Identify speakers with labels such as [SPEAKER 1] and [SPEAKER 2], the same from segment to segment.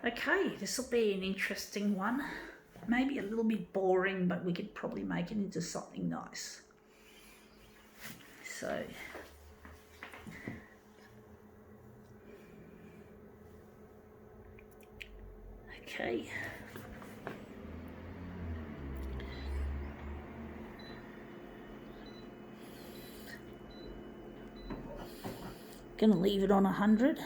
[SPEAKER 1] Okay, this will be an interesting one. Maybe a little bit boring, but we could probably make it into something nice. So, okay. Gonna leave it on 100.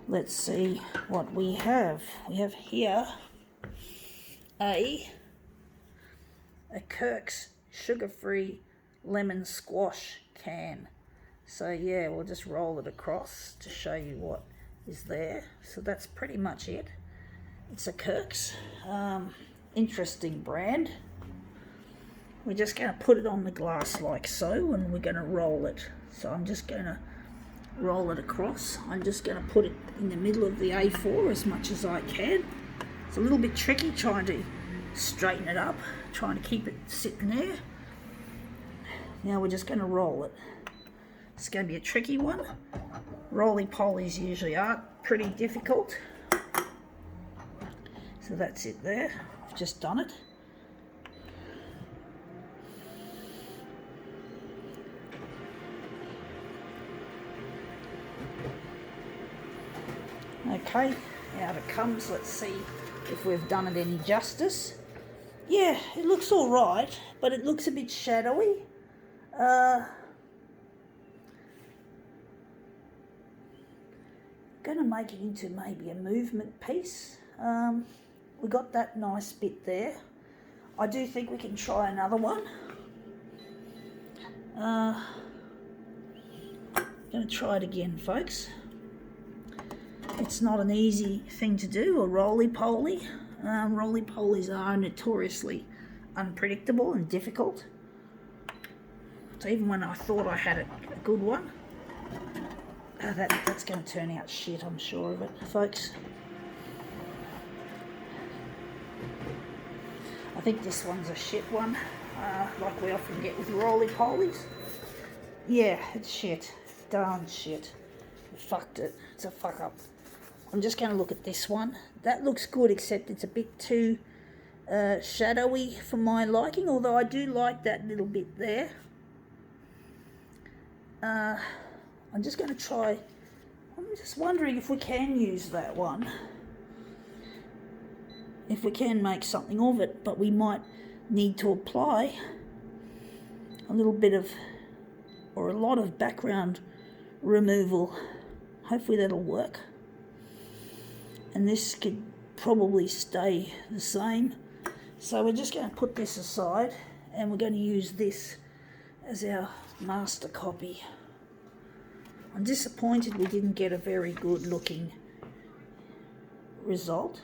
[SPEAKER 1] Let's see what we have. We have here a Kirk's sugar-free lemon squash can. So yeah, we'll just roll it across to show you what is there. So that's pretty much it. It's a Kirk's. Interesting brand. We're just going to put it on the glass like so, and we're going to roll it. So I'm just going to roll it across. I'm just going to put it in the middle of the A4 as much as I can. It's a little bit tricky trying to straighten it up, trying to keep it sitting there. Now we're just going to roll it. It's going to be a tricky one. Roly-polies usually are pretty difficult. So that's it there. I've just done it. Okay, out it comes. Let's see if we've done it any justice. Yeah, it looks all right, but it looks a bit shadowy. Gonna make it into maybe a movement piece. We got that nice bit there. I do think we can try another one. Gonna try it again, folks. It's not an easy thing to do, a roly-poly. Roly-polies are notoriously unpredictable and difficult. So even when I thought I had a good one, that's going to turn out shit, I'm sure of it, folks. I think this one's a shit one, like we often get with roly-polies. Yeah, it's shit. Darn shit. Fucked it. It's a fuck up. I'm just going to look at this one. That looks good, except it's a bit too shadowy for my liking, although I do like that little bit there. I'm just going to try. I'm just wondering if we can use that one. If we can make something of it, but we might need to apply a little bit of, or a lot of background removal. Hopefully that'll work. And this could probably stay the same. So we're just going to put this aside, and we're going to use this as our master copy. I'm disappointed we didn't get a very good looking result.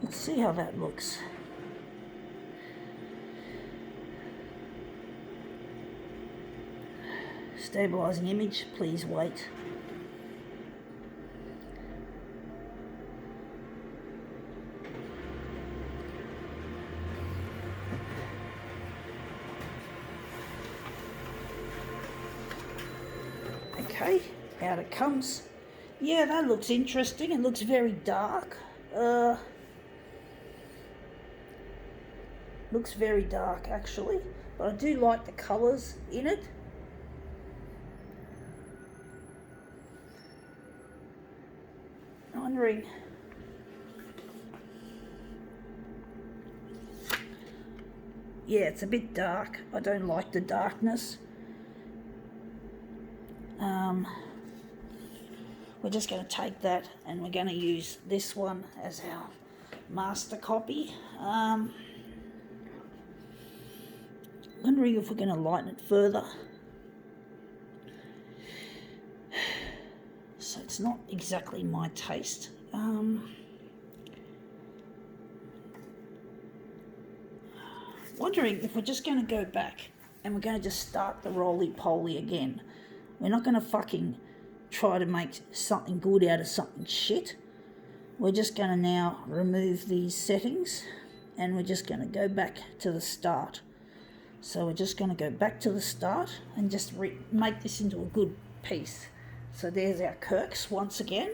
[SPEAKER 1] Let's see how that looks. Stabilizing image, please wait. Okay, out it comes. Yeah, that looks interesting. It looks very dark. Looks very dark actually, but I do like the colours in it. I'm wondering, yeah, it's a bit dark. I don't like the darkness. We're just going to take that and we're going to use this one as our master copy. Wondering if we're going to lighten it further. So it's not exactly my taste. Wondering if we're just going to go back and we're going to just start the roly-poly again. We're not going to fucking try to make something good out of something shit. We're just going to now remove these settings and we're just going to go back to the start. So we're just going to go back to the start and just make this into a good piece. So there's our Kirks once again.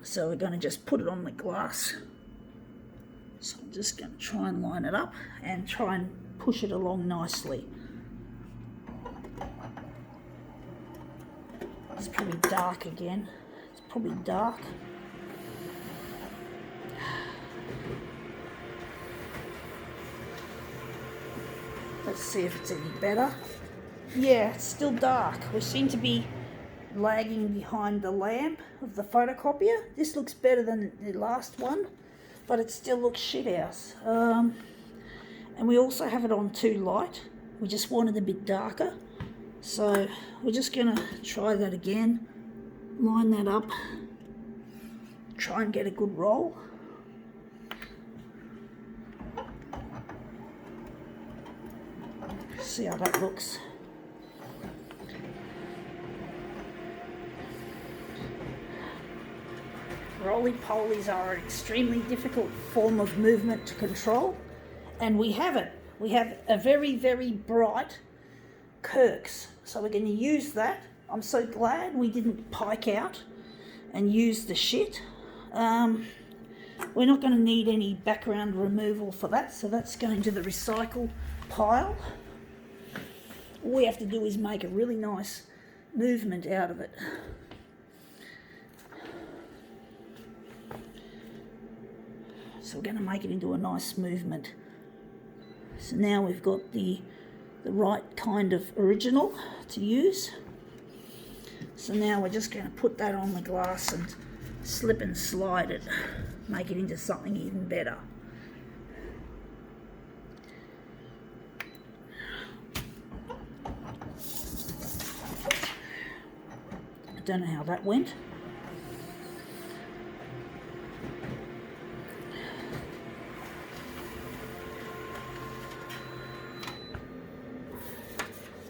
[SPEAKER 1] So we're going to just put it on the glass. So I'm just going to try and line it up and try and push it along nicely. It's probably dark again. It's probably dark. Let's see if it's any better. Yeah, it's still dark. We seem to be lagging behind the lamp of the photocopier. This looks better than the last one, but it still looks shit house. And we also have it on too light. We just want it a bit darker. So we're just gonna try that again. Line that up. Try and get a good roll. See how that looks. Roly-polies are an extremely difficult form of movement to control, and we have it. We have a very, very bright Kirks, so we're going to use that. I'm so glad we didn't pike out and use the shit. We're not going to need any background removal for that, so that's going to the recycle pile. All we have to do is make a really nice movement out of it. So we're going to make it into a nice movement. So now we've got the right kind of original to use. So now we're just going to put that on the glass and slip and slide it, make it into something even better. I don't know how that went.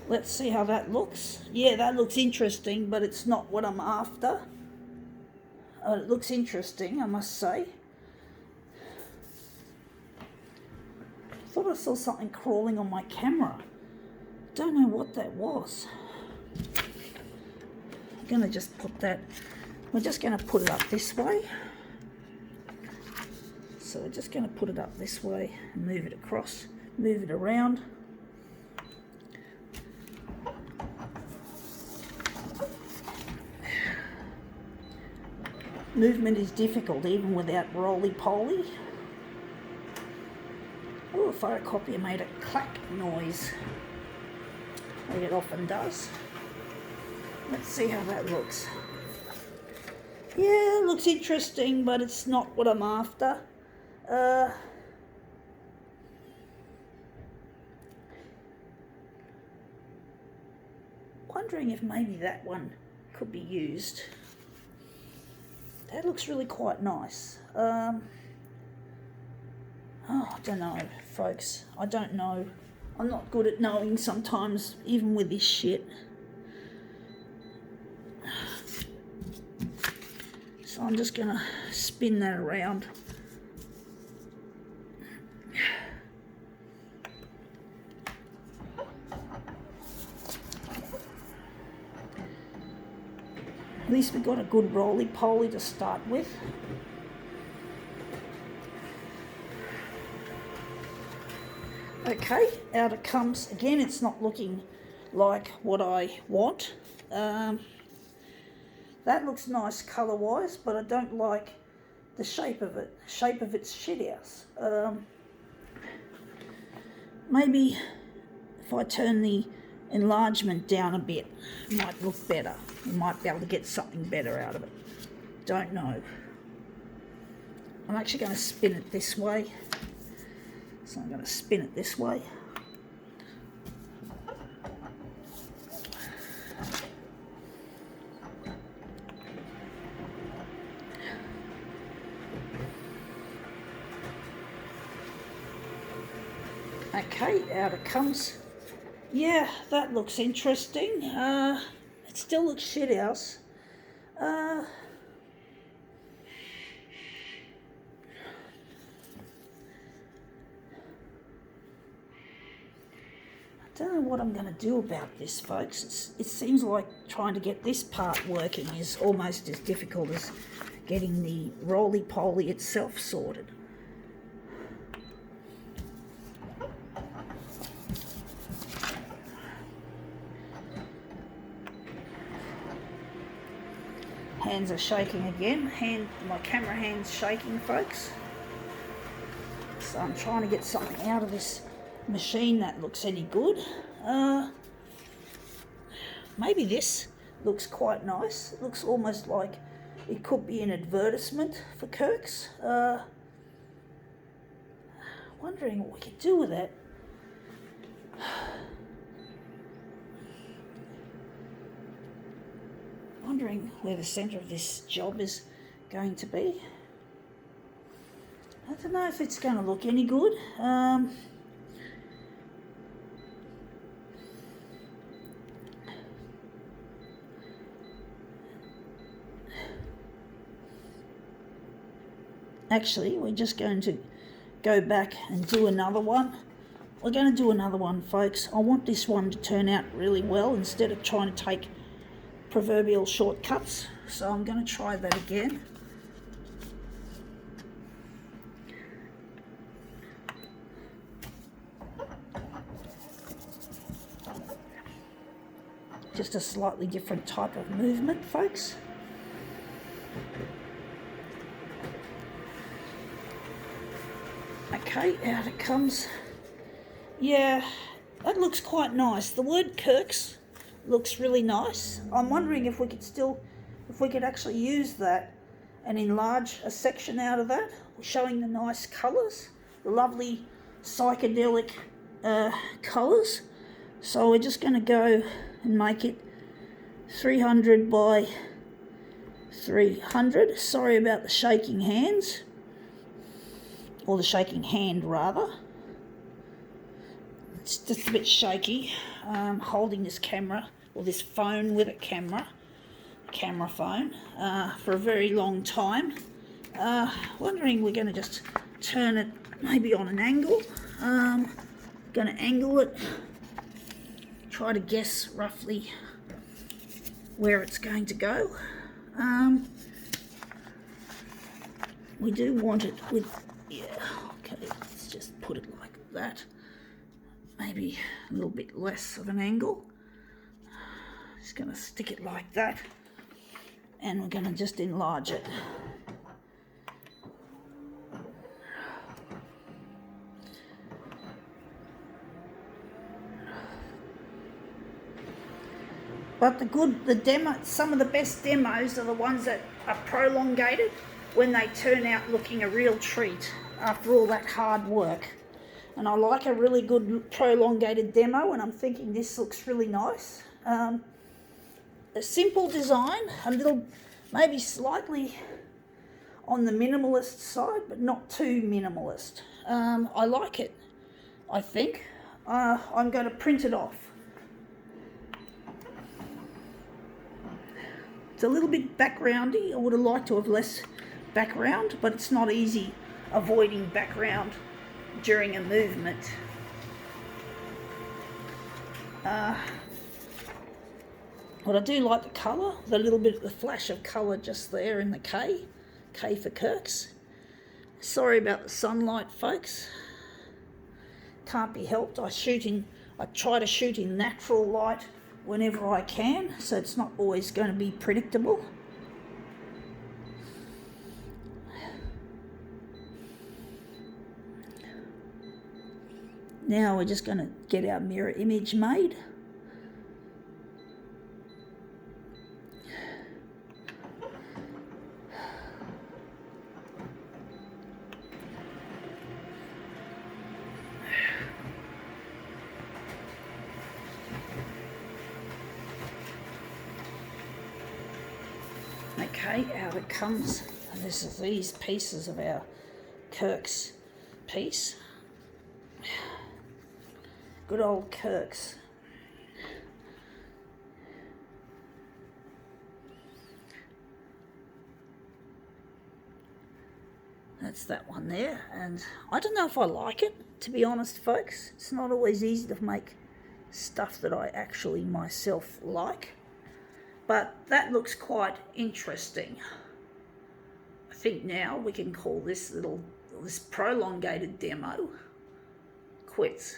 [SPEAKER 1] Let's see how that looks. Yeah, that looks interesting, but it's not what I'm after. It looks interesting, I must say. I thought I saw something crawling on my camera. Don't know what that was. I'm going to just put that... We're just going to put it up this way. So we're just going to put it up this way and move it across, move it around. Movement is difficult even without roly-poly. Oh, a photocopier made a clack noise, like it often does. Let's see how that looks. Yeah, it looks interesting, but it's not what I'm after. Wondering if maybe that one could be used. That looks really quite nice. Oh, I don't know, folks. I don't know. I'm not good at knowing sometimes, even with this shit. So I'm just going to spin that around. At least we've got a good roly-poly to start with. Okay, out it comes. Again, it's not looking like what I want. That looks nice colour-wise, but I don't like the shape of it. The shape of its shit house. Maybe if I turn the enlargement down a bit, it might look better. We might be able to get something better out of it. Don't know. I'm actually going to spin it this way. So I'm going to spin it this way. Okay, out it comes. Yeah, that looks interesting. It still looks shit house. I don't know what I'm going to do about this, folks. It seems like trying to get this part working is almost as difficult as getting the roly-poly itself sorted. Hands are shaking again. My camera hand's shaking, folks. So I'm trying to get something out of this machine that looks any good. Maybe this looks quite nice. It looks almost like it could be an advertisement for Kirk's. Wondering what we could do with that. Wondering where the centre of this job is going to be. I don't know if it's going to look any good. Actually, we're just going to go back and do another one. We're going to do another one, folks. I want this one to turn out really well instead of trying to take proverbial shortcuts. So I'm going to try that again. Just a slightly different type of movement, folks. Okay, out it comes. Yeah, that looks quite nice. The word Kirk's looks really nice. I'm wondering if we could actually use that and enlarge a section out of that, showing the nice colours, the lovely psychedelic colours. So we're just going to go and make it 300 by 300. Sorry about the shaking hands, or the shaking hand rather. It's just a bit shaky holding this camera, or this phone with a camera phone, for a very long time. Wondering, we're going to just turn it maybe on an angle. Going to angle it, try to guess roughly where it's going to go. We do want it with, yeah, okay, let's just put it like that. Maybe a little bit less of an angle. Just going to stick it like that, and we're going to just enlarge it. But some of the best demos are the ones that are prolongated, when they turn out looking a real treat after all that hard work. And I like a really good prolongated demo, and I'm thinking this looks really nice. A simple design, a little, maybe slightly on the minimalist side, but not too minimalist. I like it, I think. I'm going to print it off. It's a little bit backgroundy. I would have liked to have less background, but it's not easy avoiding background during a movement. But I do like the colour, the little bit of the flash of colour just there in the K for Kirk's. Sorry about the sunlight, folks. Can't be helped. I try to shoot in natural light whenever I can, so it's not always going to be predictable. Now we're just going to get our mirror image made. Okay, out it comes. And this is these pieces of our Kirk's piece. Good old Kirk's. That's that one there, and I don't know if I like it, to be honest, folks. It's not always easy to make stuff that I actually myself like, but that looks quite interesting. I think now we can call this prolongated demo quits.